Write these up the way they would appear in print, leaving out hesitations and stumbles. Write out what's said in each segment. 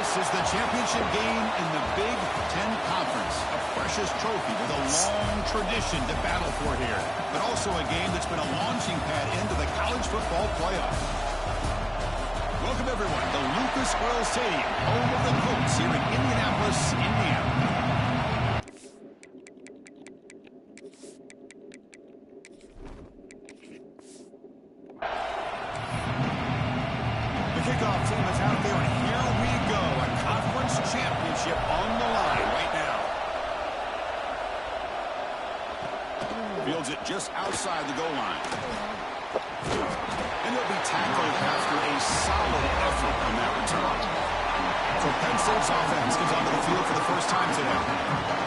This is the championship game in the Big 10 Conference. A precious trophy with a long tradition to battle for here. But also a game that's been a launching pad into the college football playoff. Welcome, everyone, to Lucas Oil Stadium, home of the Colts here in Indianapolis, Indiana. Kickoff team is out there, and here we go. A conference championship on the line right now. Fields it just outside the goal line. And he'll be tackled after a solid effort on that return. So Penn State's offense comes onto the field for the first time today.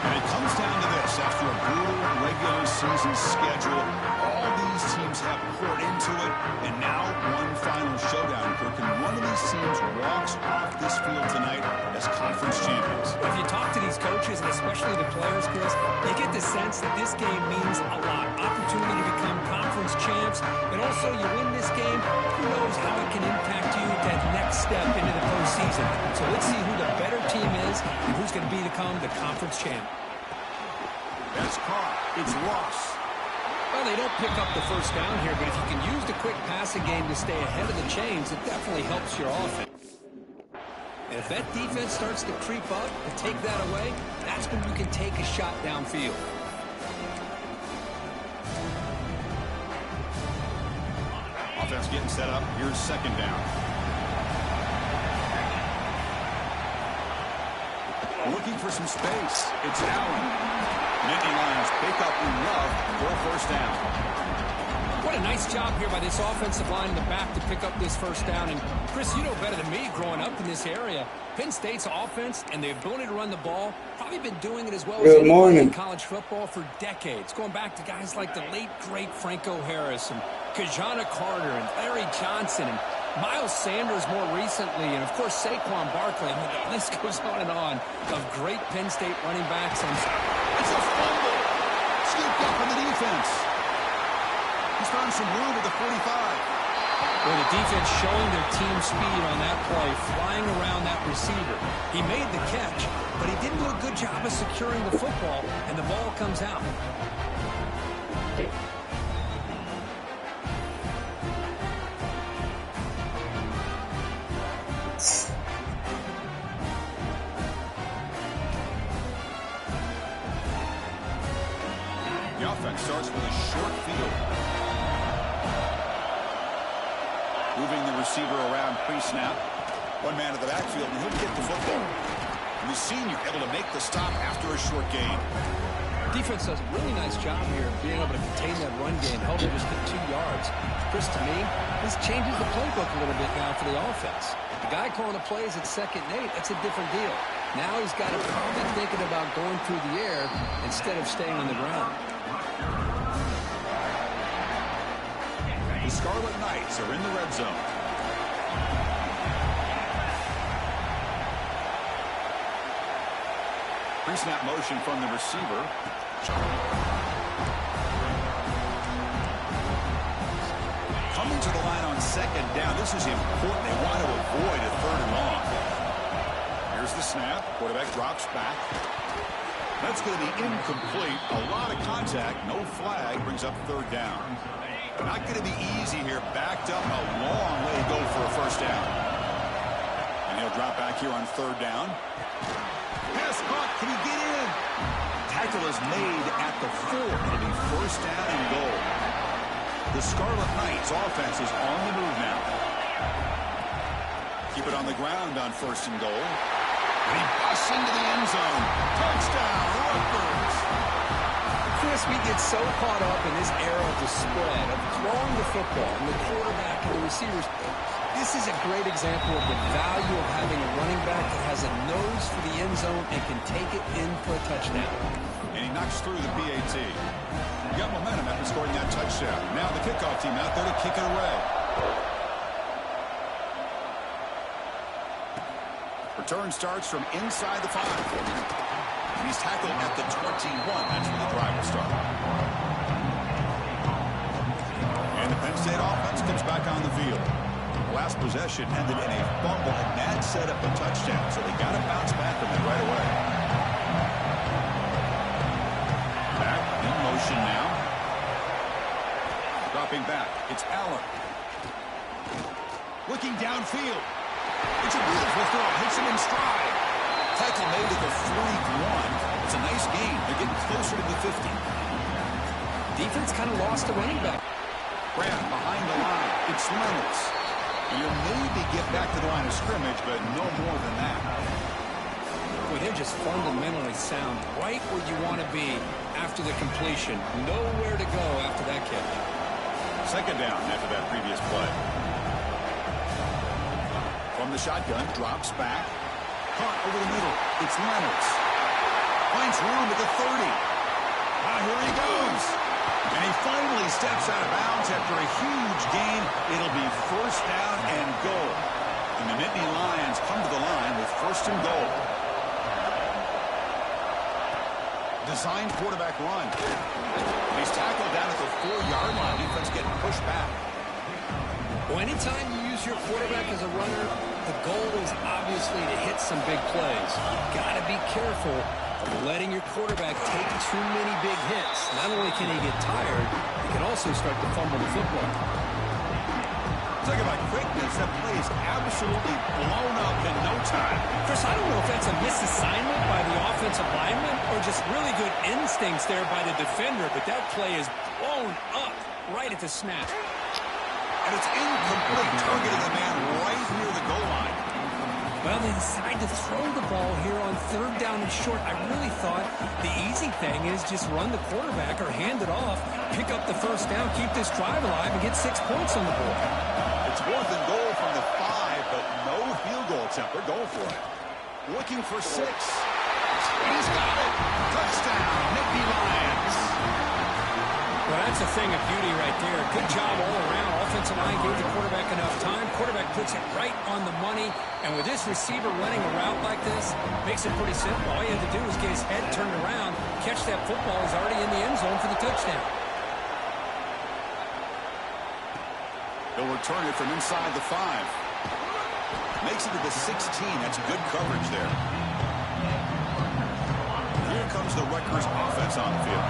And it comes down to this. After a brutal regular season schedule, all these teams have poured into it, and now one final showdown. And one of these teams walks off this field tonight as conference champions. If you talk to these coaches, and especially the players, Chris, you get the sense that this game means a lot. Opportunity to become conference champs, and also you win this game, who knows how it can impact you that next step into the postseason. So let's see who the better team is and who's going to become the conference champ. That's caught. It's Ross. Well, they don't pick up the first down here, but if you can use the quick passing game to stay ahead of the chains, it definitely helps your offense. And if that defense starts to creep up and take that away, that's when you can take a shot downfield. Offense getting set up. Here's second down. Looking for some space. It's Allen. Nittany Lions pick up enough for a first down. What a nice job here by this offensive line in the back to pick up this first down. And, Chris, you know better than me growing up in this area. Penn State's offense and the ability to run the ball probably been doing it as well as anybody in college football for decades. Going back to guys like the late, great Franco Harris and Kajana Carter and Larry Johnson and Miles Sanders more recently, and, of course, Saquon Barkley. I mean, the list goes on of great Penn State running backs. And it's a fumble. Scooped up in the defense. He's found some room at the 45. Well, the defense showing their team speed on that play, flying around that receiver. He made the catch, but he didn't do a good job of securing the football, and the ball comes out. The offense starts with a short field. Moving the receiver around pre-snap. One man to the backfield, and he'll get the football. And the senior able to make the stop after a short gain. Defense does a really nice job here of being able to contain that run game, held it just to 2 yards. Chris, to me, this changes the playbook a little bit now for the offense. The guy calling the plays at 2nd and 8, that's a different deal. Now he's got to probably thinking about going through the air instead of staying on the ground. The Scarlet Knights are in the red zone. Pre-snap motion from the receiver. Coming to the line on 2nd down. This is important. They want to avoid a 3rd and long. Here's the snap. Quarterback drops back. That's going to be incomplete. A lot of contact. No flag. Brings up 3rd down. Not going to be easy here. Backed up a long way to go for a first down. And he'll drop back here on 3rd down. Pass caught. Can he get in? Tackle is made at the 4. It'll be first down and goal. The Scarlet Knights offense is on the move now. Keep it on the ground on 1st and goal. And he busts into the end zone. Touchdown, Rutgers. Chris, we get so caught up in this era of the spread, of throwing the football, and the quarterback and the receivers. This is a great example of the value of having a running back that has a nose for the end zone and can take it in for a touchdown. And he knocks through the PAT. He got momentum after scoring that touchdown. Now the kickoff team out there to kick it away. Return starts from inside the 5. And he's tackled at the 21. That's where the drive will start. And the Penn State offense comes back on the field. last possession ended in a fumble, and that set up a touchdown. So they got to bounce back from it right away. Back in motion now. Dropping back. It's Allen. Looking downfield. It's a beautiful throw. Hits him in stride. Tackle made at the 41. It's a nice gain. They're getting closer to the 50. Defense kind of lost the running back. Grab behind the line. It's Reynolds. You'll maybe get back to the line of scrimmage, but no more than that. Well, they're just fundamentally sound. Right where you want to be after the completion. Nowhere to go after that catch. Second down after that previous play. From the shotgun, drops back. Caught over the middle. It's Reynolds. Finds room at the 30. Here he goes. And he finally steps out of bounds after a huge gain. It'll be first down and goal. And the Nittany Lions come to the line with first and goal. Designed quarterback run. He's tackled down at the 4-yard line. Defense getting pushed back. Well, anytime you use your quarterback as a runner, the goal is obviously to hit some big plays. You've got to be careful of letting your quarterback take too many big hits. Not only can he get tired, he can also start to fumble the football. Talk about quickness. That play is absolutely blown up in no time. Chris, I don't know if that's a misassignment by the offensive lineman or just really good instincts there by the defender, but that play is blown up right at the snap. And it's incomplete, targeting the man right near the goal line. Well, they decide to throw the ball here on third down and short. I really thought the easy thing is just run the quarterback or hand it off, pick up the first down, keep this drive alive, and get 6 points on the board. It's 4th and goal from the 5, but no field goal attempt. They're going for it. Looking for 6. He's got it. Touchdown, Nittany Lions. Well, that's a thing of beauty right there. Good job all around. Offensive line gave the quarterback enough time. Quarterback puts it right on the money. And with this receiver running a route like this, makes it pretty simple. All you had to do was get his head turned around, catch that football. He's already in the end zone for the touchdown. They'll return it from inside the 5. Makes it to the 16. That's good coverage there. Here comes the Rutgers offense on the field.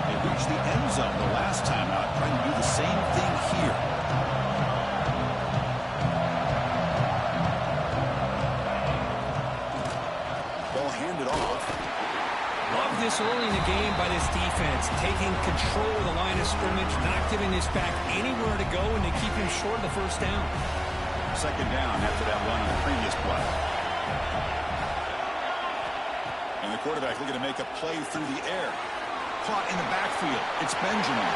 They reached the end zone the last time out, trying to do the same thing here. Ball handed off. Love this early in the game by this defense, taking control of the line of scrimmage, not giving this back anywhere to go, and they keep him short of the first down. Second down after that run on the previous play. And the quarterback looking to make a play through the air. Caught in the backfield. It's Benjamin.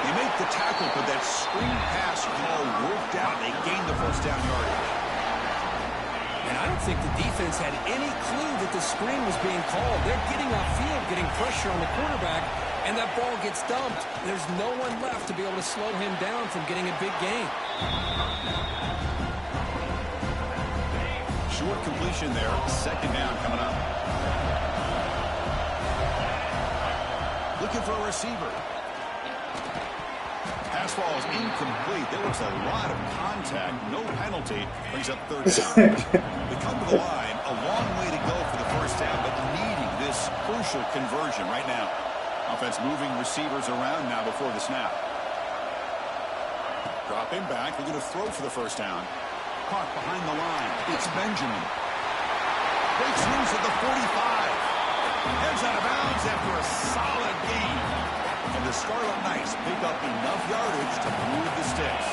They make the tackle, but that screen pass call worked out. They gained the first down yardage. And I don't think the defense had any clue that the screen was being called. They're getting off field, getting pressure on the quarterback, and that ball gets dumped. There's no one left to be able to slow him down from getting a big gain. Short completion there. Second down coming up. Looking for a receiver. Pass ball is incomplete. There was a lot of contact. No penalty. Brings up third down. They come to the line. A long way to go for the first down, but needing this crucial conversion right now. Offense moving receivers around now before the snap. Dropping back. They're going to throw for the first down. Caught behind the line. It's Benjamin. Breaks loose at the 45. Heads out of bounds after a solid gain. And the Scarlet Knights pick up enough yardage to move the sticks.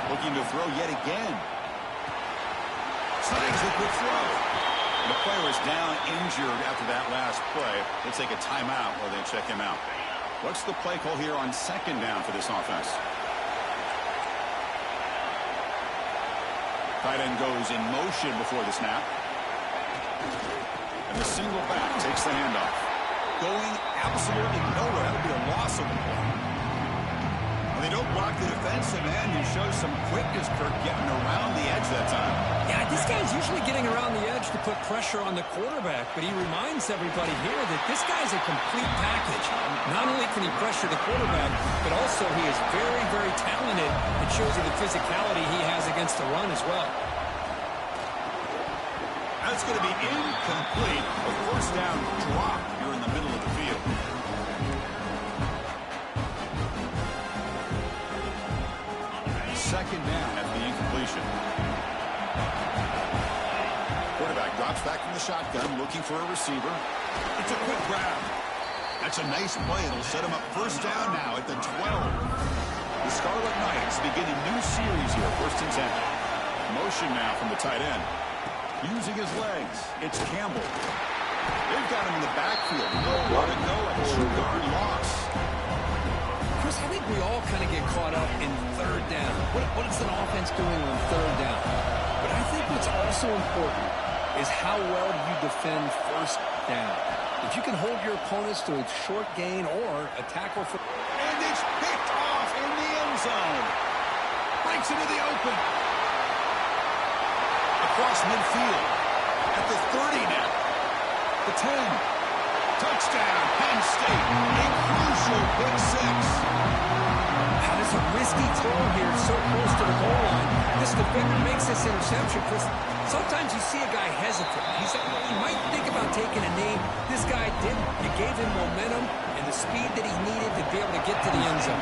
Looking to throw yet again. Signs a quick throw. The player is down injured after that last play. They'll take a timeout while they check him out. What's the play call here on second down for this offense? Tight end goes in motion before the snap. And the single back takes the handoff. Going absolutely nowhere. That would be a loss of the ball. Well, they don't block the defensive end. He shows some quickness, Kirk, getting around the edge that time. Yeah, this guy's usually getting around the edge to put pressure on the quarterback, but he reminds everybody here that this guy's a complete package. Not only can he pressure the quarterback, but also he is very, very talented. It shows you the physicality he has against the run as well. That's going to be incomplete. A first down drop here in the middle of the field. Second down after the incompletion. Quarterback drops back from the shotgun, looking for a receiver. It's a quick grab. That's a nice play. It'll set him up first down now at the 12. The Scarlet Knights begin a new series here, first and 10. Motion now from the tight end. Using his legs, it's Campbell. They've got him in the backfield. Nowhere to go. A 2-yard loss. Chris, I think we all kind of get caught up in third down. What is an offense doing on third down? But I think what's also important is how well do you defend first down. If you can hold your opponents to a short gain or a tackle for... And it's picked off in the end zone. Breaks into the open. Across midfield. At the 30 now. The 10. Touchdown, Penn State. A crucial pick six. How does a risky throw here so close to the goal line? This defender makes this interception, Chris. Sometimes you see a guy hesitate. He might think about taking a knee. This guy didn't. It gave him momentum and the speed that he needed to be able to get to the end zone.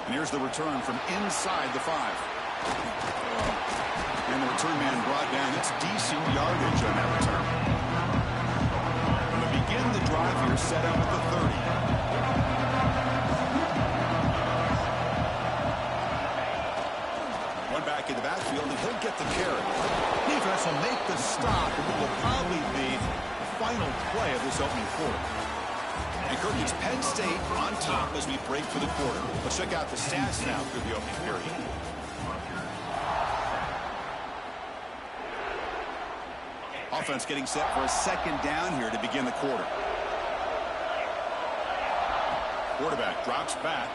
And here's the return from inside the 5. And the return man brought down. It's decent yardage on that return. And they begin the drive here, set up at the 30. One back in the backfield, and he'll get the carry. Defense will make the stop, and it will probably be the final play of this opening quarter. And Kirk, it's Penn State on top as we break for the quarter. Let's check out the stats now through the opening period. Offense getting set for a second down here to begin the quarter. Quarterback drops back.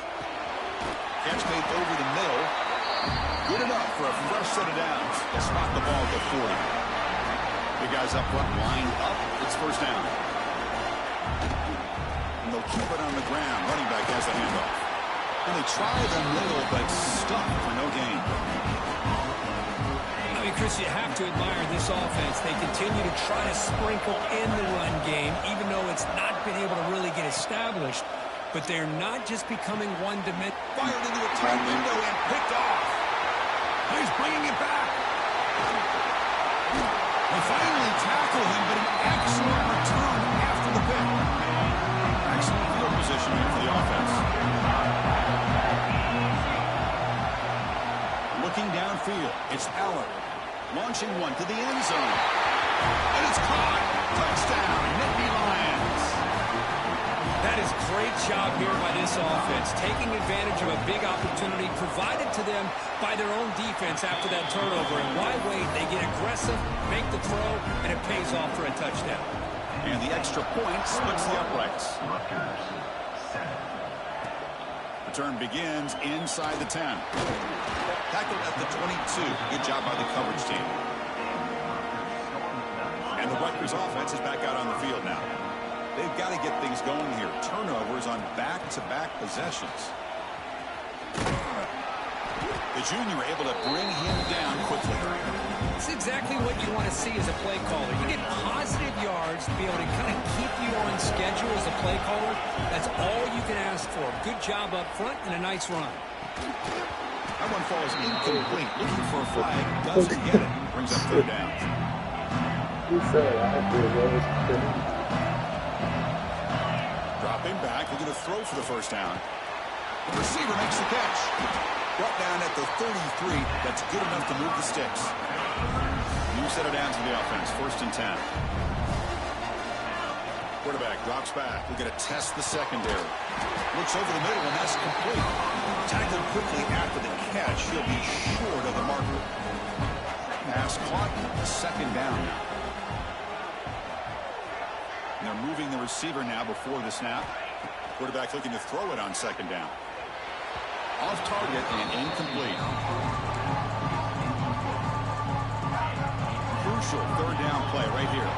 Catch made over the middle. Good enough for a fresh set of downs. They'll spot the ball at the 40. The guys up front lined up. It's first down. And they'll keep it on the ground. Running back has the handoff. And they try the middle, but stuck for no gain. I mean, Chris, you have to admire this offense. They continue to try to sprinkle in the run game, even though it's not been able to really get established. But they're not just becoming one-dimensional. Fired into a tight window and picked off. He's bringing it back. They finally tackle him, but an excellent return after the pick. Excellent field position here for the offense. Looking downfield, it's Allen. Launching one to the end zone. And it's caught. Touchdown, Nittany Lions. That is great job here by this offense, taking advantage of a big opportunity provided to them by their own defense after that turnover. And why wait? They get aggressive, make the throw, and it pays off for a touchdown. And the extra point splits the uprights. Return begins inside the 10. Tackled at the 22. Good job by the coverage team. And the Rutgers offense is back out on the field now. They've got to get things going here. Turnovers on back-to-back possessions. The junior able to bring him down quickly. It's exactly what you want to see as a play caller. You get positive yards to be able to kind of keep you on schedule as a play caller. That's all you can ask for. Good job up front and a nice run. That one falls incomplete. Looking for a flag. Doesn't get it. Brings up third down. Dropping back. Looking to throw for the first down. The receiver makes the catch. Brought down at the 33. That's good enough to move the sticks. New set of downs for the offense. First and 10. Quarterback drops back. We're going to test the secondary. Looks over the middle, and that's complete. Tackled quickly after the catch. He'll be short of the marker. Pass caught. Second down now. And they're moving the receiver now before the snap. Quarterback looking to throw it on second down. Off target and incomplete. Crucial third down play right here.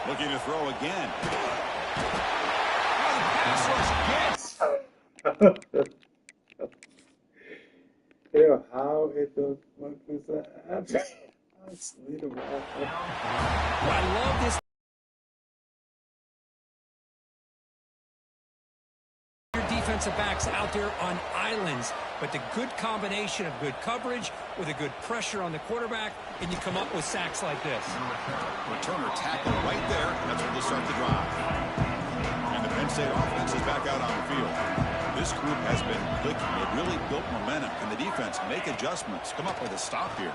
Looking to throw again. Oh, the pass rush gets. Ew, how it the fuck is that? I love this. Defensive backs out there on islands, but the good combination of good coverage with a good pressure on the quarterback, and you come up with sacks like this. Returner tackle right there. That's where they'll start the drive. And the Penn State offense is back out on the field. This group has been clicking. They've really built momentum. Can the defense make adjustments? Come up with a stop here.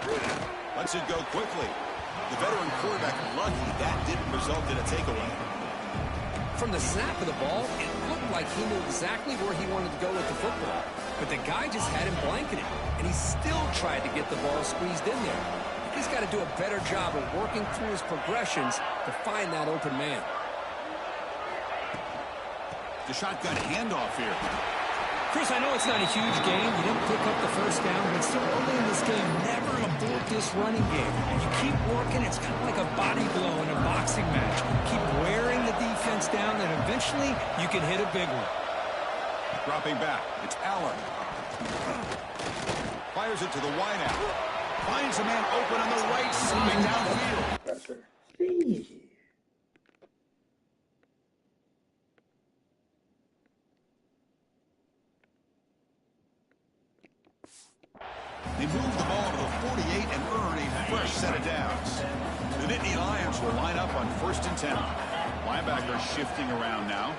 Lets it go quickly. The veteran quarterback lucky that didn't result in a takeaway. From the snap of the ball, it looked like he knew exactly where he wanted to go with the football. But the guy just had him blanketed, and he still tried to get the ball squeezed in there. He's got to do a better job of working through his progressions to find that open man. The shotgun handoff here. Chris, I know it's not a huge game. You didn't pick up the first down, but so early in this game, never abort this running game. You keep working. It's kind of like a body blow in a boxing match. Keep wearing the defense down, and eventually you can hit a big one. Dropping back. It's Allen. Fires it to the wideout. Finds a man open on the right side downfield. They move the ball to the 48 and earn a fresh set of downs. The Nittany Lions will line up on 1st and 10. Linebacker shifting around now.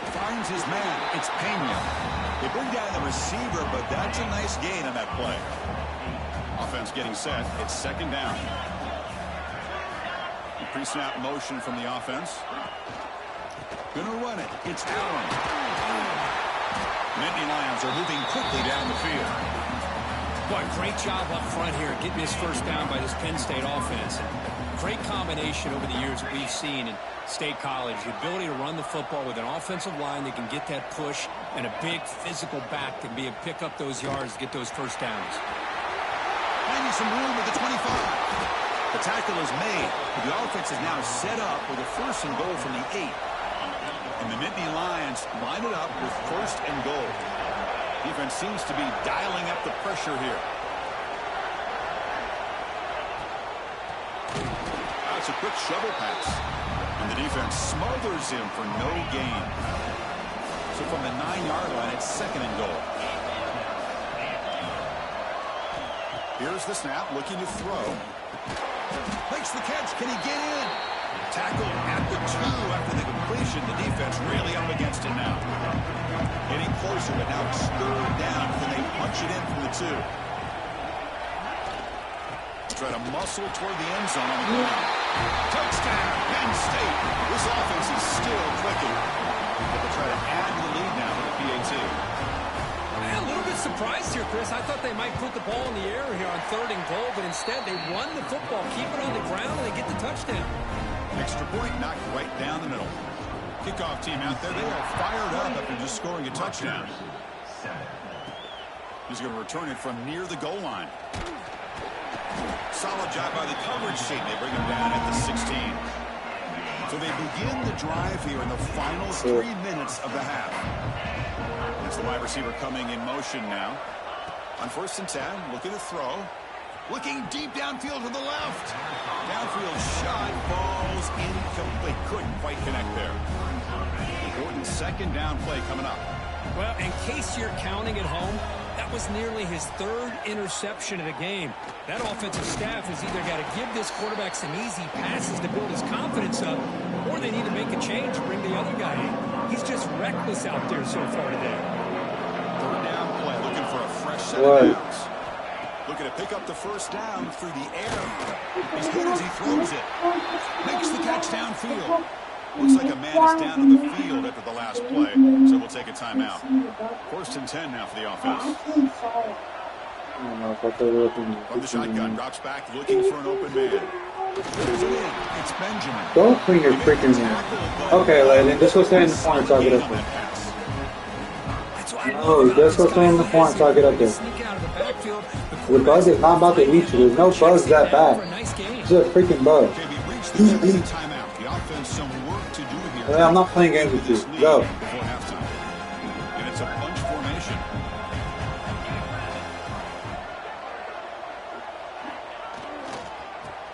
Finds his man. It's Pena. They bring down the receiver, but that's a nice gain on that play. Offense getting set. It's 2nd down. Pre-snap motion from the offense. Gonna run it. It's Allen. Nittany Lions are moving quickly down the field. Boy, great job up front here getting this first down by this Penn State offense. Great combination over the years that we've seen in State College. The ability to run the football with an offensive line that can get that push and a big physical back to be able to pick up those yards to get those first downs. Finding some room with the 25. The tackle is made. The offense is now set up with a 1st and goal from the 8. And the Nittany Lions line it up with 1st and goal. Defense seems to be dialing up the pressure here. That's a quick shovel pass. And the defense smothers him for no gain. So from the 9-yard line, it's 2nd and goal. Here's the snap, looking to throw. Makes the catch. Can he get in? Tackle at the 2 after the completion. The defense really up against it now. Getting closer, but now it's 3rd down. Can they punch it in from the 2? Try to muscle toward the end zone on the ground. Touchdown, Penn State. This offense is still clicking. But they'll try to add to the lead now with a PAT. A little bit surprised here, Chris. I thought they might put the ball in the air here on 3rd and goal, but instead they run the football, keep it on the ground, and they get the touchdown. Extra point knocked right down the middle. Kickoff team out there, they are fired up after just scoring a touchdown. He's going to return it from near the goal line. Solid job by the coverage team. They bring him down at the 16. So they begin the drive here in the final 3 minutes of the half. It's the wide receiver coming in motion now. On 1st and 10, looking to throw. Looking deep downfield to the left. Downfield shot falls incomplete. Couldn't quite connect there. Important 2nd down play coming up. Well, in case you're counting at home, that was nearly his 3rd interception of the game. That offensive staff has either got to give this quarterback some easy passes to build his confidence up, or they need to make a change to bring the other guy in. He's just reckless out there so far today. 3rd down play, looking for a fresh set of downs. Looking to pick up the 1st down through the air. He's good as he throws it. Makes the catch downfield. Looks like a man is down to the field after the last play, so we'll take a timeout. 1st and 10 now for the offense. From the shotgun, drops back, looking for an open man. There's it in. It's Benjamin. Don't clean your freaking Okay, Landon, just go stay in the corner so I get up there. No, just go stay in the corner so I get up there. The bug is not about to eat you. There's no bugs that bad. It's a freaking bug. I'm not playing games with you. Go. And it's a bunch formation.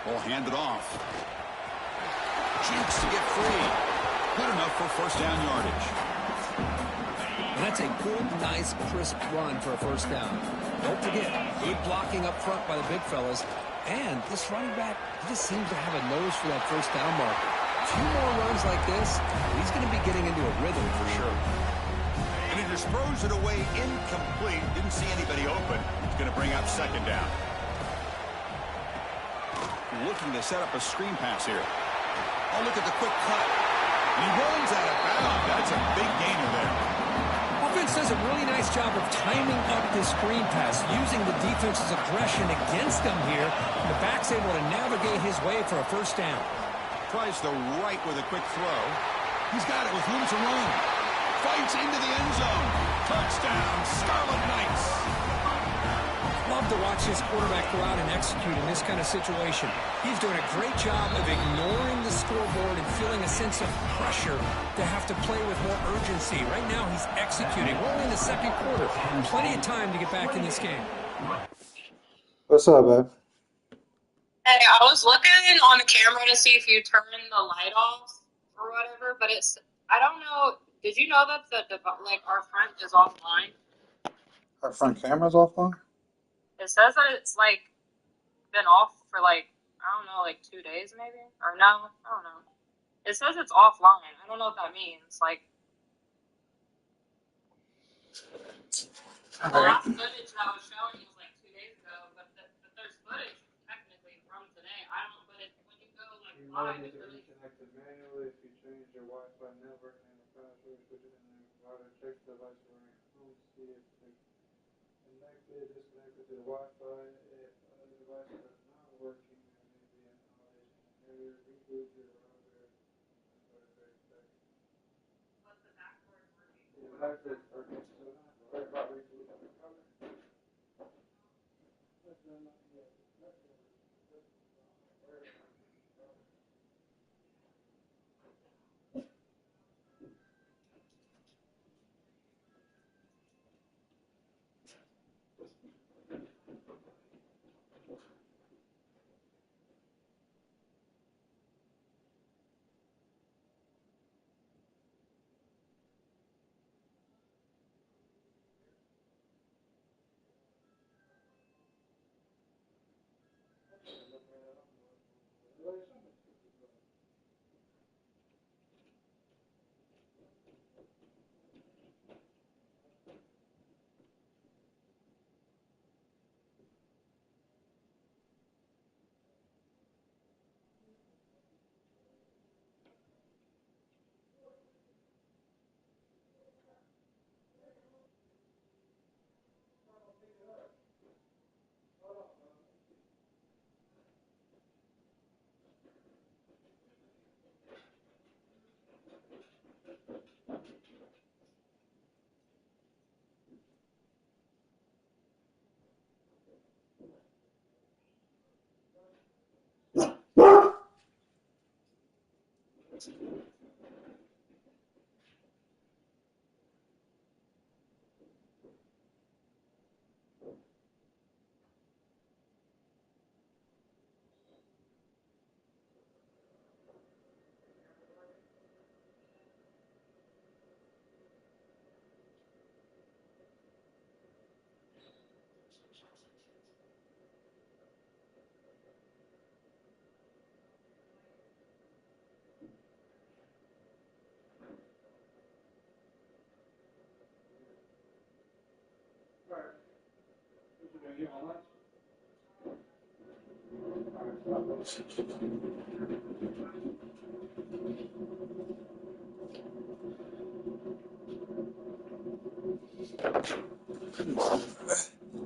Ball handed off. Jukes to get free. Good enough for first down yardage. And that's a good, nice, crisp run for a first down. Don't forget, good blocking up front by the big fellas. And this running back, he just seems to have a nose for that first down marker. A few more runs like this, he's going to be getting into a rhythm for sure. And he just throws it away incomplete. Didn't see anybody open. He's going to bring up second down. Looking to set up a screen pass here. Oh, look at the quick cut. And he runs out of bounds. That's a big gainer there. Offense does a really nice job of timing up this screen pass, using the defense's aggression against them here. And the back's able to navigate his way for a first down. Tries the right with a quick throw. He's got it with room to run. Fights into the end zone. Touchdown, Scarlet Knights. Love to watch this quarterback go out and execute in this kind of situation. He's doing a great job of ignoring the scoreboard and feeling a sense of pressure to have to play with more urgency. Right now, he's executing. We're only in the second quarter. Plenty of time to get back in this game. What's up, babe? Hey, I was looking on the camera to see if you turned the light off or whatever, but it's, I don't know, did you know that our front is offline? Our front camera's offline? It says that it's been off for I don't know, 2 days maybe? Or no, I don't know. It says it's offline. I don't know what that means. The last footage that I was showing you was 2 days ago, but there's footage technically from today. I don't, but when you go live, it really... Connected manually if you change your Wi-Fi network and the password, put it in the router, check the device around home, see if it's connected, disconnected to the Wi-Fi. If the device is not working, there may be an outage and error. Reboot your router. But the backboard working. The backboard's working, so not to worry about rebooting the router.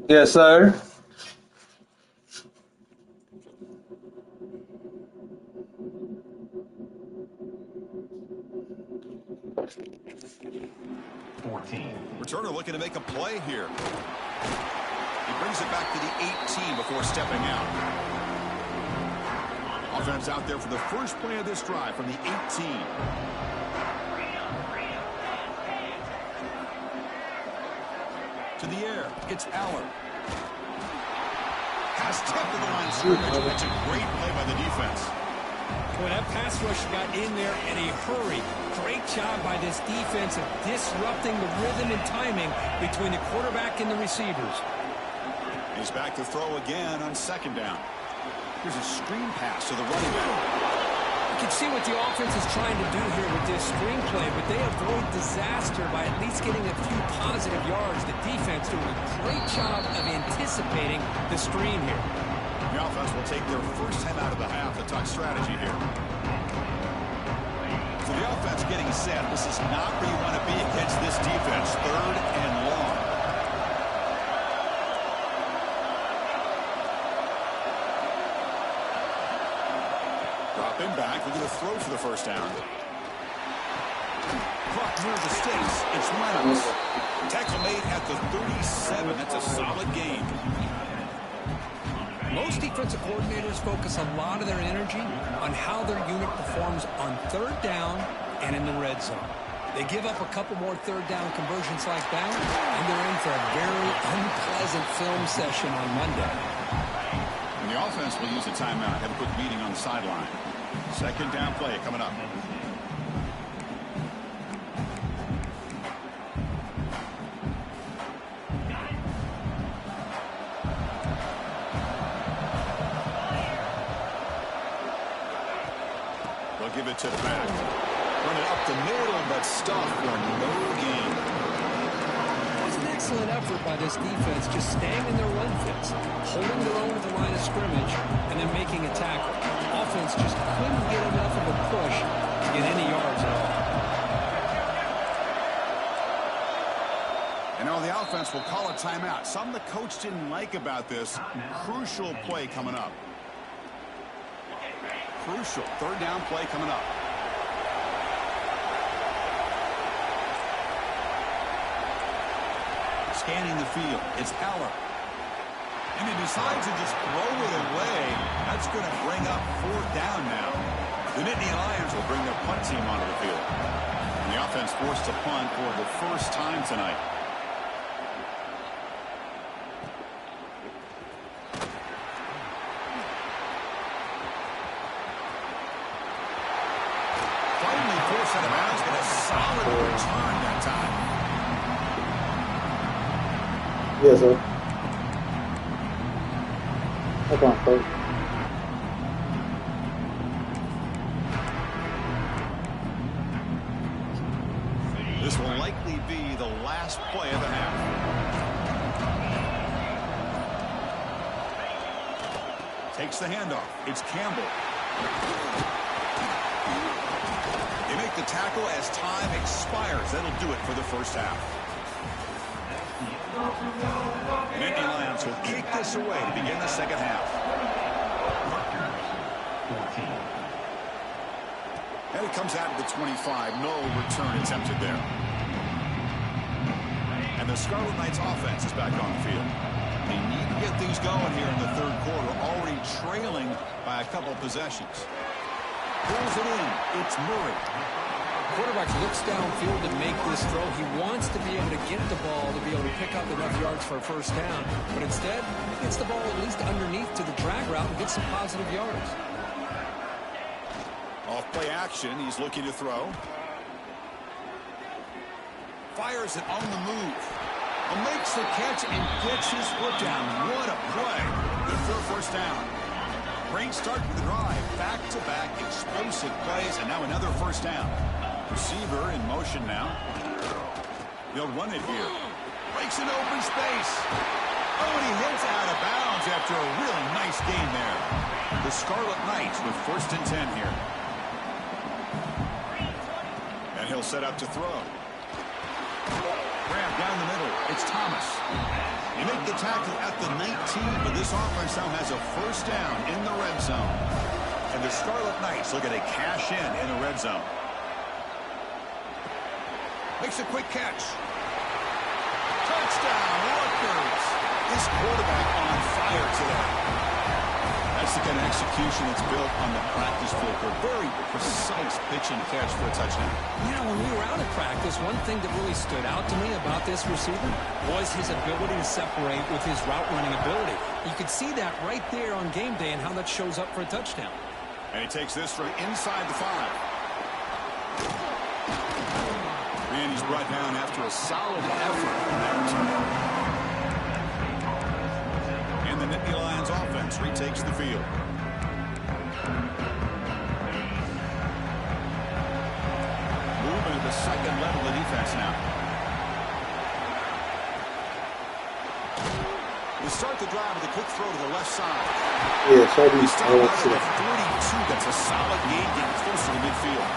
Yes, sir. 14. Returner looking to make a play here. He brings it back to the 18 before stepping out. Offense out there for the first play of this drive from the 18. To the air, it's Aller. Pass tipped to the line of scrimmage. That's a great play by the defense. Boy, that pass rush got in there in a hurry. Great job by this defense of disrupting the rhythm and timing between the quarterback and the receivers. He's back to throw again on second down. Here's a screen pass to the running back. You can see what the offense is trying to do here with this screen play, but they avoid disaster by at least getting a few positive yards. The defense doing a great job of anticipating the screen here. The offense will take their first time out of the half to talk strategy here. So the offense getting set. This is not where you want to be against this defense. 3rd and long. Dropping back, looking to throw for the first down. Clock near the sticks. It's Reynolds. Tackle made at the 37. That's a solid gain. Most defensive coordinators focus a lot of their energy on how their unit performs on 3rd down and in the red zone. They give up a couple more 3rd down conversions like that, and they're in for a very unpleasant film session on Monday. And the offense will use a timeout. Have a quick meeting on the sideline. Second down play coming up. They'll give it to the back. Run it up the middle, but stuff for no gain. It was an excellent effort by this defense, just staying in their run fits, holding their own at the line of scrimmage, and then making a tackle. Offense just couldn't get enough of a push to get any yards at all. And now the offense will call a timeout. Something the coach didn't like about this. Crucial play coming up. Crucial 3rd down play coming up. Scanning the field, it's Aller. And he decides to just throw it away. That's going to bring up 4th down now. The Nittany Lions will bring their punt team onto the field. And the offense forced to punt for the first time tonight. Finally forced out of bounds, but a solid return that time. Yes, sir. That's on first. This will likely be the last play of the half. Takes the handoff. It's Campbell. They make the tackle as time expires. That'll do it for the first half. The Nittany Lions will kick this away to begin the second half. And it comes out of the 25. No return attempted there. And the Scarlet Knights offense is back on the field. They need to get things going here in the 3rd quarter, already trailing by a couple possessions. Pulls it in. It's Murray. Quarterback looks downfield to make this throw. He wants to be able to get the ball to be able to pick up enough yards for a first down. But instead, he gets the ball at least underneath to the drag route and gets some positive yards. Off play action. He's looking to throw. Fires it on the move. Makes the catch and gets his foot down. What a play. Good for a first down. Great start to the drive. Back-to-back explosive plays, and now another first down. Receiver in motion now. He'll run it here. Breaks an open space. Oh, and he hits out of bounds after a really nice game there. The Scarlet Knights with 1st and 10 here. And he'll set up to throw. Grab down the middle. It's Thomas. You make the tackle at the 19, but this offense now has a first down in the red zone. And the Scarlet Knights look at a cash in the red zone. Makes a quick catch. Touchdown, Rutgers. This quarterback on fire today. That's the kind of execution that's built on the practice field for a very precise pitch and catch for a touchdown. You know, when we were out at practice, one thing that really stood out to me about this receiver was his ability to separate with his route running ability. You could see that right there on game day and how that shows up for a touchdown. And he takes this from inside the 5. And he's brought down after a solid effort on that return. And the Nittany Lions offense retakes the field. Moving to the second level of defense now. We start the drive with a quick throw to the left side. Yeah, so He started out at the 42. That's a solid gain, getting close to the midfield.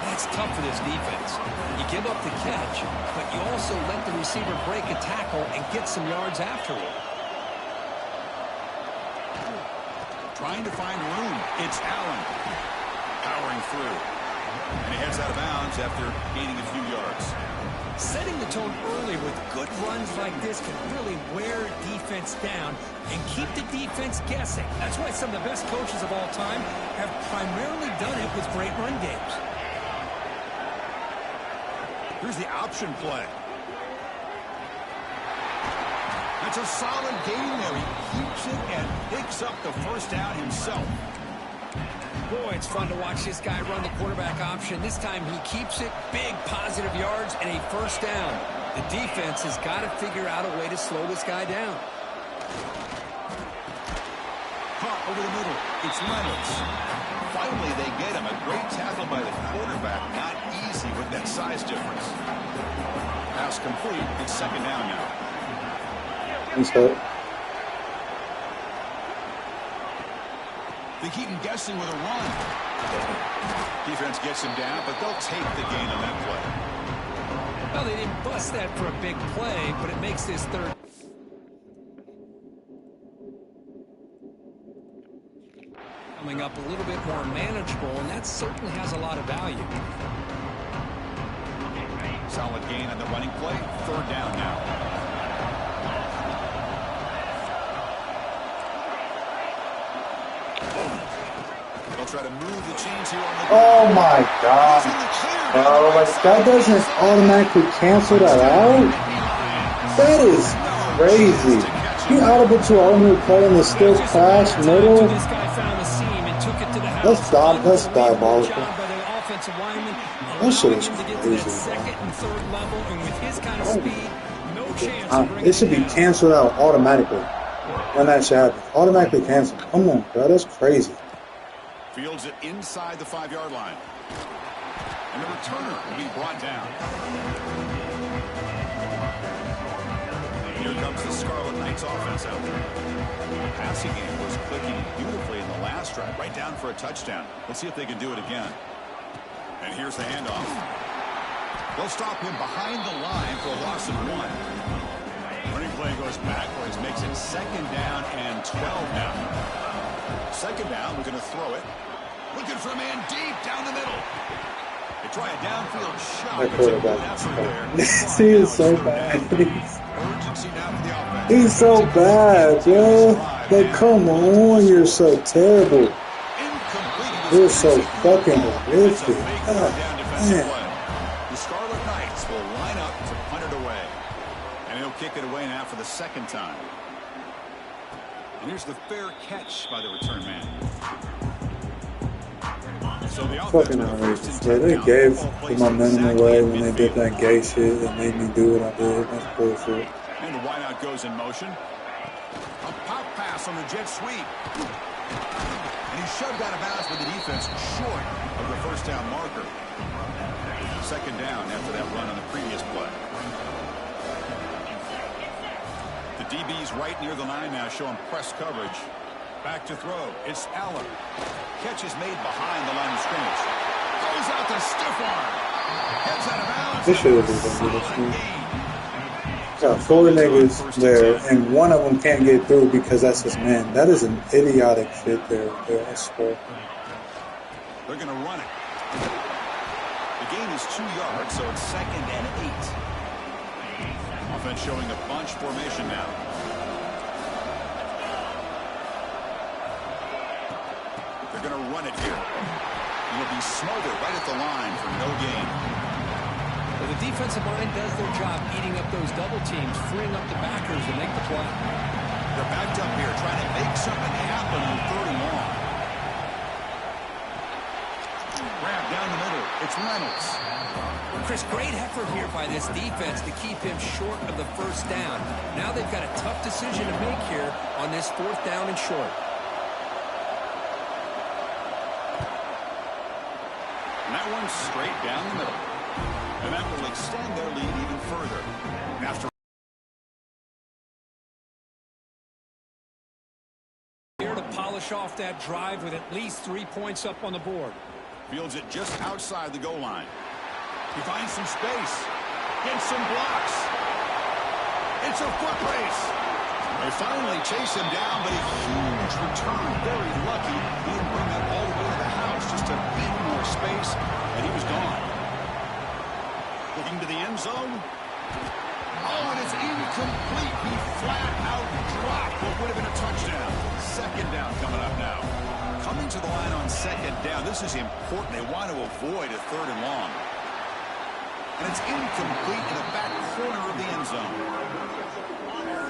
That's tough for this defense. You give up the catch, but you also let the receiver break a tackle and get some yards afterward. Trying to find room. It's Allen powering through. And he heads out of bounds after gaining a few yards. Setting the tone early with good runs like this can really wear defense down and keep the defense guessing. That's why some of the best coaches of all time have primarily done it with great run games. Here's the option play. That's a solid gain there. He keeps it and picks up the first down himself. Boy, it's fun to watch this guy run the quarterback option. This time he keeps it, big positive yards, and a first down. The defense has got to figure out a way to slow this guy down. Caught over the middle. It's Reynolds. Finally, they get him. A great tackle by the quarterback. Not easy with that size difference. Pass complete. It's second down now. They keep him guessing with a run. Defense gets him down, but they'll take the gain on that play. Well, they didn't bust that for a big play, but it makes this third. Coming up a little bit more manageable, and that certainly has a lot of value. Solid gain on the running play. Third down now. They'll try to move the chains here on the oh my god. Oh, like that doesn't automatically cancel that out? That is crazy. You audible to all new play in the still crash middle? That's diabolical. That shit is crazy. It should be canceled out automatically when that shit happens. Automatically canceled. Come on, bro. That's crazy. Fields it inside the 5-yard line. And the returner will be brought down. Here comes the Scarlet Knights offense out there. The passing game was clicking beautifully in the last drive, right down for a touchdown. Let's see if they can do it again. And here's the handoff. They'll stop him behind the line for a loss of 1. Running play goes backwards, makes it second down and 12 now. Second down, we're going to throw it. Looking for a man deep down the middle. They try a downfield shot. He is so bad. He's so bad, bro. Like, come on, you're so terrible. You're so fucking horrific. God, man. The Scarlet Knights will line up to punt it away. And he'll kick it away now for the second time. And here's the fair catch by the return man. So the fucking outrageous. Yeah, they gave the momentum away when they did that gay shit that made me do what I did. That's bullshit. And the wideout goes in motion. A pop pass on the jet sweep. And he's shoved out of bounds with the defense short of the first down marker. Second down after that run on the previous play. The DB's right near the line now, showing press coverage. Back to throw. It's Allen. Catch is made behind the line of scrimmage. Goes out to stiff arm. Heads out of bounds. This should have been done. Got 4 niggas there, and one of them can't get through because that's his man. That is an idiotic shit there, I swear. They're going to run it. The gain is 2 yards, so it's 2nd and 8. Offense showing a bunch formation now. They're going to run it here. It'll be smothered right at the line for no gain. Well, the defensive line does their job eating up those double teams, freeing up the backers to make the play. They're backed up here trying to make something happen on 3rd and long. Grab down the middle. It's Reynolds. Well, Chris, great effort here by this defense to keep him short of the 1st down. Now they've got a tough decision to make here on this 4th down and short. And that one's straight down the middle. And that will extend their lead even further. After here to polish off that drive with at least 3 points up on the board. Fields it just outside the goal line. He finds some space. Gets some blocks. It's a foot race. They finally chase him down, but a huge return. Very lucky. He didn't bring that all the way to the house. Just a bit more space, and he was gone. Looking to the end zone. Oh, and it's incomplete. He flat out dropped what would have been a touchdown. 2nd down coming up now. Coming to the line on 2nd down. This is important. They want to avoid a 3rd and long. And it's incomplete in the back corner of the end zone.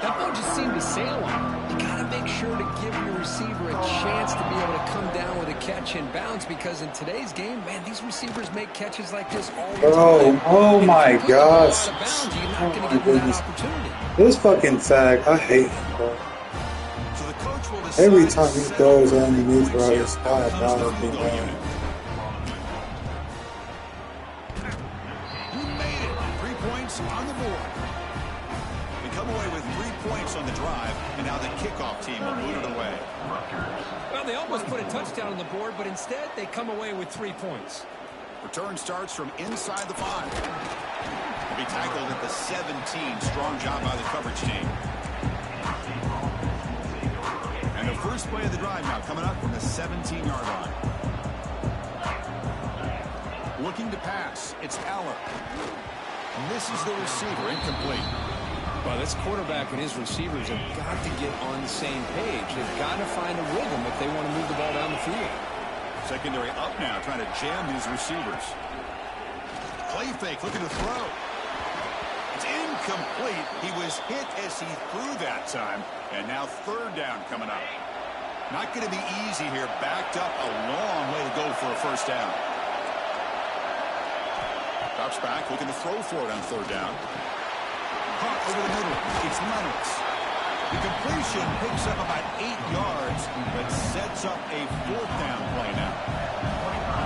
That ball just seemed to sail on. You got to make sure to give your receiver a chance to be able to come down with a catch in bounds, because in today's game, man, these receivers make catches like this all the time. Oh my gosh. Bounds, you're not going to give them that opportunity. This fucking fag, I hate him, bro. So the coach will Every time he throws underneath right, it's diabolical, man. You made it. 3 points on the board. They come away with 3 points on the drive, and now the kickoff team will move it away. Well, they almost put a touchdown on the board, but instead they come away with 3 points. Return starts from inside the 5. Will be tackled at the 17. Strong job by the coverage team. And the first play of the drive now coming up from the 17-yard line. Looking to pass. It's Aller. Misses the receiver. Incomplete. Well, this quarterback and his receivers have got to get on the same page. They've got to find a rhythm if they want to move the ball down the field. Secondary up now, trying to jam these receivers. Play fake, looking to throw. It's incomplete. He was hit as he threw that time. And now 3rd down coming up. Not going to be easy here. Backed up a long way to go for a 1st down. Drops back, looking to throw for it on 3rd down. Caught over the middle. It's Reynolds. The completion picks up about 8 yards, but sets up a 4th down play now.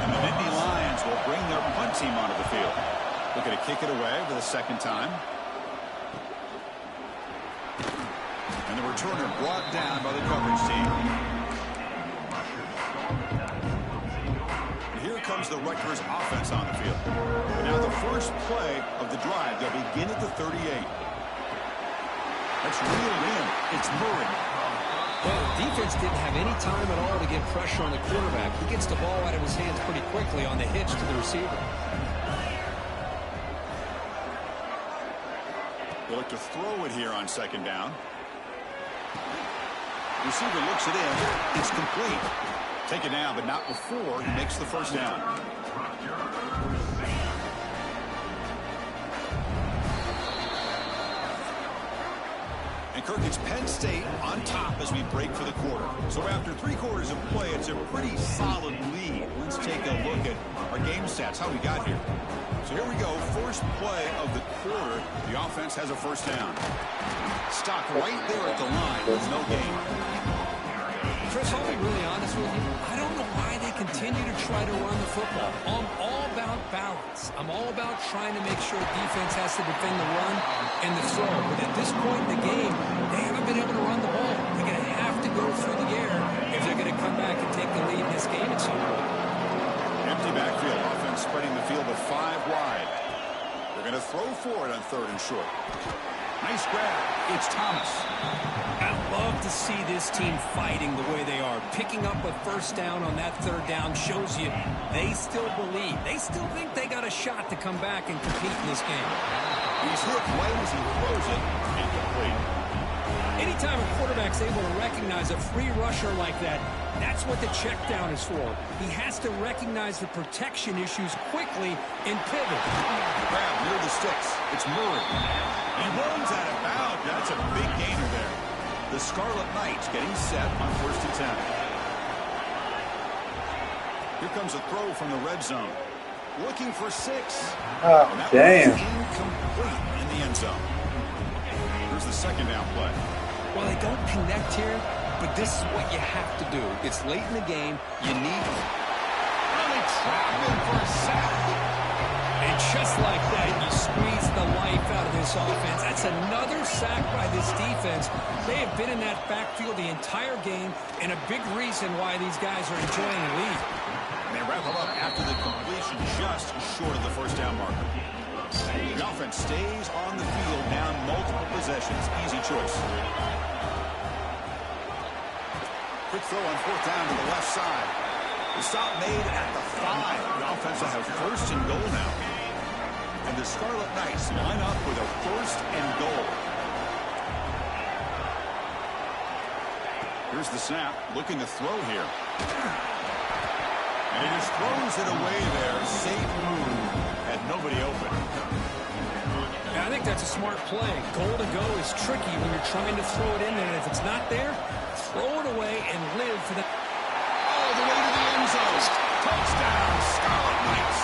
And the Nittany Lions will bring their punt team onto the field. Looking to kick it away for the 2nd time. And the returner brought down by the coverage team. And here comes the Rutgers offense on the field. And now the first play of the drive. They'll begin at the 38. That's reeled in. It's Murray. Well, the defense didn't have any time at all to get pressure on the quarterback. He gets the ball out of his hands pretty quickly on the hitch to the receiver. They look to throw it here on 2nd down. Receiver looks it in. It's complete. Take it down, but not before he makes the 1st down. And Kirk, it's Penn State on top as we break for the quarter. So after 3 quarters of play, it's a pretty solid lead. Let's take a look at our game stats, how we got here. So here we go, first play of the quarter. The offense has a 1st down. Stopped right there at the line with no gain. Chris, I'll be really honest with you. I don't know why they continue to try to run the football. I'm all about balance. I'm all about trying to make sure defense has to defend the run and the throw. But at this point in the game, they haven't been able to run the ball. They're going to have to go through the air if they're going to come back and take the lead in this game at some point. Empty backfield. Offense spreading the field with 5 wide. They're going to throw for it on 3rd and short. Nice grab. It's Thomas. I love to see this team fighting the way they are. Picking up a first down on that third down shows you they still believe. They still think they got a shot to come back and compete in this game. He's hit right as he throws it. Incomplete. Anytime a quarterback's able to recognize a free rusher like that, that's what the check down is for. He has to recognize the protection issues quickly and pivot. Grab near the sticks. It's Murray. He runs out of bounds. That's a big gainer there. The Scarlet Knights getting set on 1st and 10. Here comes a throw from the red zone. Looking for 6. Oh, damn. Incomplete in the end zone. Here's the second down play. Well, they don't connect here, but this is what you have to do. It's late in the game. You need them. Really trapped him for a sack. And just like that, you squeeze the life out of this offense. That's another sack by this defense. They have been in that backfield the entire game, and a big reason why these guys are enjoying the lead. And they wrap him up after the completion just short of the first down marker. The offense stays on the field, down multiple possessions. Easy choice. Quick throw on 4th down to the left side. The stop made at the 5. The offense will have 1st and goal now. And the Scarlet Knights line up with a 1st and goal. Here's the snap. Looking to throw here. And he just throws it away there. Safe move. Had nobody open. I think that's a smart play. Goal to go is tricky when you're trying to throw it in there. And if it's not there, throw it away and live for that. All the way to the end zone. Touchdown, Scarlet Knights.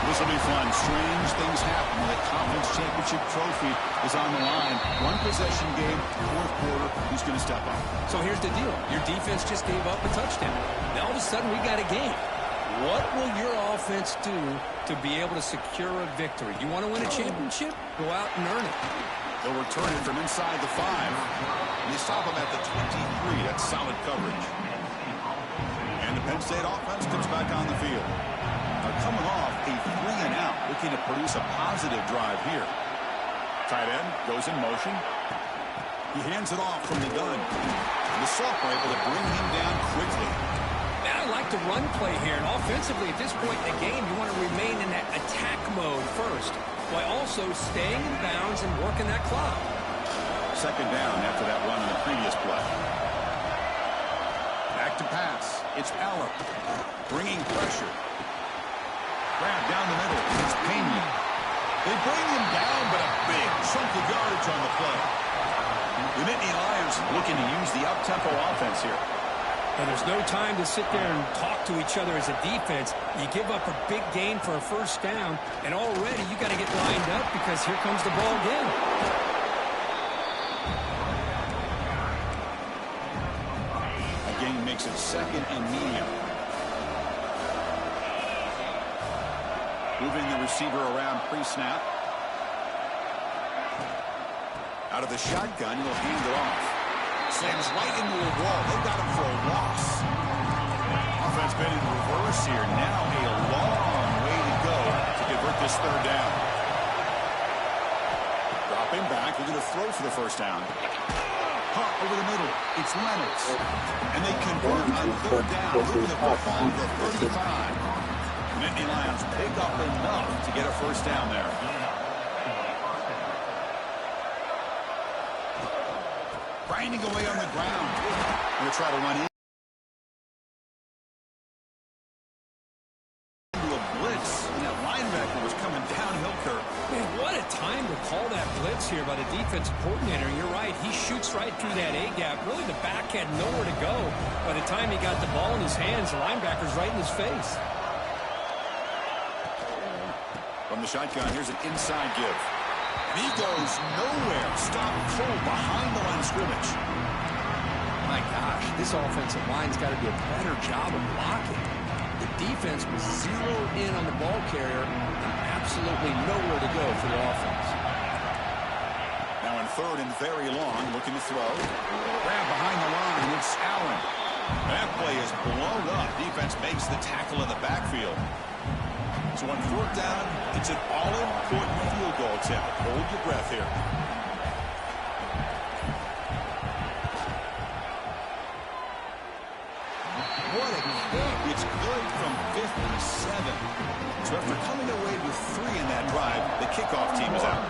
This will be fun. Strange things happen when the Conference Championship trophy is on the line. One possession game, 4th quarter. Who's going to step up? So here's the deal. Your defense just gave up a touchdown. Now all of a sudden we got a game. What will your offense do to be able to secure a victory? You want to win a championship? Go out and earn it. They'll return it from inside the 5. And they stop him at the 23. That's solid coverage. And the Penn State offense comes back on the field. Now coming off a 3-and-out, looking to produce a positive drive here. Tight end goes in motion. He hands it off from the gun. And the Sophomore able to bring him down quickly. Now I like the run play here. And offensively, at this point in the game, you want to remain in that attack mode first, while also staying in bounds and working that clock. 2nd down after that run in the previous play. Back to pass. It's Eller. Bringing pressure. Grab down the middle. It's Penn. They bring him down, but a big chunk of yardage on the play. The Nittany Lions looking to use the up-tempo offense here. And there's no time to sit there and talk to each other as a defense. You give up a big gain for a first down, and already you got to get lined up because here comes the ball again. Again makes it 2nd and medium. Moving the receiver around pre-snap. Out of the shotgun, he'll hand it off. Slams right into a wall. They've got him for a loss. Offense been in reverse here. Now a long way to go to convert this 3rd down. Dropping back. They're going to throw for the first down. Hot over the middle. It's Leonard. And they convert on 3rd down. Moving the football to the 35. Nittany Lions pick up enough to get a first down there. Grinding away on the ground. Going to try to run into a blitz. And that linebacker was coming downhill curve. Man, what a time to call that blitz here by the defensive coordinator. You're right. He shoots right through that A-gap. Really, the back had nowhere to go. By the time he got the ball in his hands, the linebacker's right in his face. From the shotgun, here's an inside give. And he goes nowhere. Stop cold behind the line of scrimmage. My gosh, this offensive line's got to do a better job of blocking. The defense was zeroed in on the ball carrier and absolutely nowhere to go for the offense. Now in 3rd and very long, looking to throw. Grab behind the line, it's Allen. That play play is blown up. Defense makes the tackle in the backfield. So on fourth down, it's an all-important field goal attempt. Hold your breath here. What a kick. It's good from 57. So after coming away with 3 in that drive, the kickoff team is out.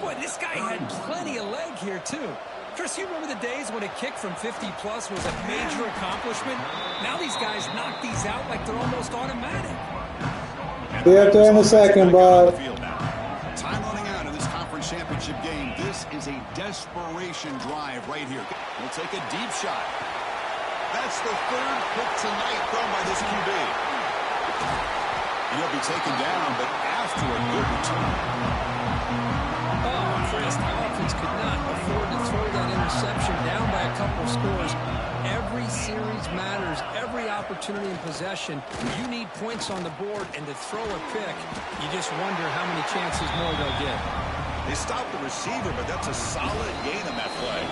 Boy, this guy had plenty of leg here, too. Chris, you remember the days when a kick from 50-plus was a major accomplishment? Now these guys knock these out like they're almost automatic. Be up there in a second, bud. Time running out in this conference championship game. This is a desperation drive right here. We'll take a deep shot. That's the 3rd pick tonight thrown by this QB. He'll be taken down, but after a good return. Oh, Chris, the offense could not afford to throw that interception down by a couple of scores. Every series matters. Every opportunity in possession. You need points on the board, and to throw a pick, you just wonder how many chances more they'll get. They stopped the receiver, but that's a solid gain on that play.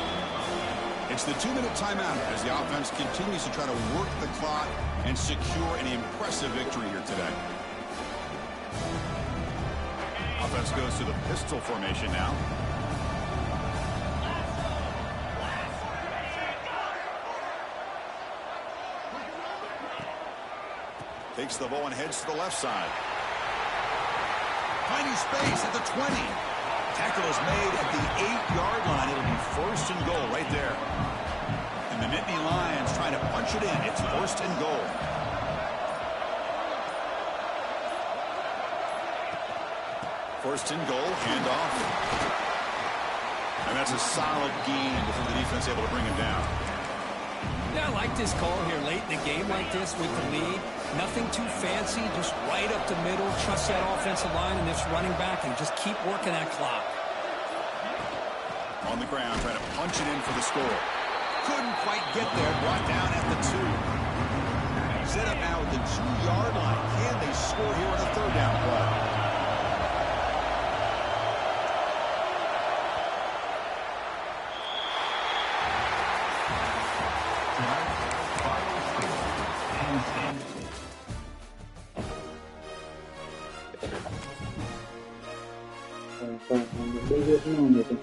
It's the 2-minute timeout as the offense continues to try to work the clock and secure an impressive victory here today. Offense goes to the pistol formation now. Takes the ball and heads to the left side. Finding space at the 20. Tackle is made at the 8-yard line. It'll be 1st and goal right there. And the Nittany Lions trying to punch it in. It's 1st and goal. First and goal, handoff. And that's a solid gain before the defense able to bring him down. Yeah, I like this call here late in the game like this with the lead. Nothing too fancy, just right up the middle. Trust that offensive line and this running back and just keep working that clock. On the ground, trying to punch it in for the score. Couldn't quite get there, brought down at the 2. Set up now at the 2-yard line. Can they score here on a 3rd down play? The biggest moment, the